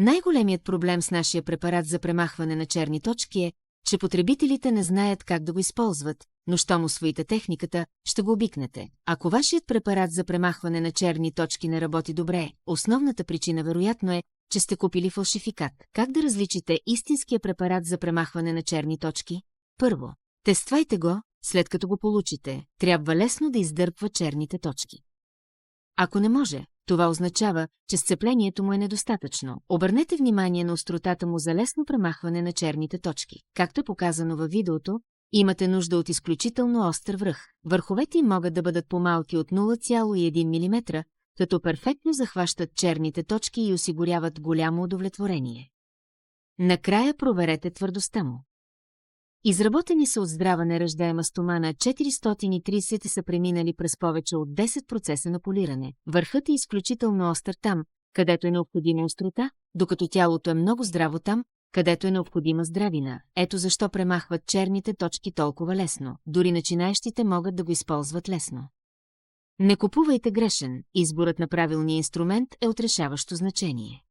Най-големият проблем с нашия препарат за премахване на черни точки е, че потребителите не знаят как да го използват, но щом усвоите техниката, ще го обикнете. Ако вашият препарат за премахване на черни точки не работи добре, основната причина вероятно е, че сте купили фалшификат. Как да различите истинския препарат за премахване на черни точки? Първо, тествайте го, след като го получите, трябва лесно да издърпва черните точки. Ако не може, това означава, че сцеплението му е недостатъчно. Обърнете внимание на остротата му за лесно премахване на черните точки. Както е показано във видеото, имате нужда от изключително остър връх. Върховете им могат да бъдат по-малки от 0,1 мм, като перфектно захващат черните точки и осигуряват голямо удовлетворение. Накрая проверете твърдостта му. Изработени са от здрава неръждаема стомана 430 са преминали през повече от 10 процеса на полиране. Върхът е изключително остър там, където е необходима острота, докато тялото е много здраво там, където е необходима здравина. Ето защо премахват черните точки толкова лесно. Дори начинаещите могат да го използват лесно. Не купувайте грешен, изборът на правилния инструмент е от решаващо значение.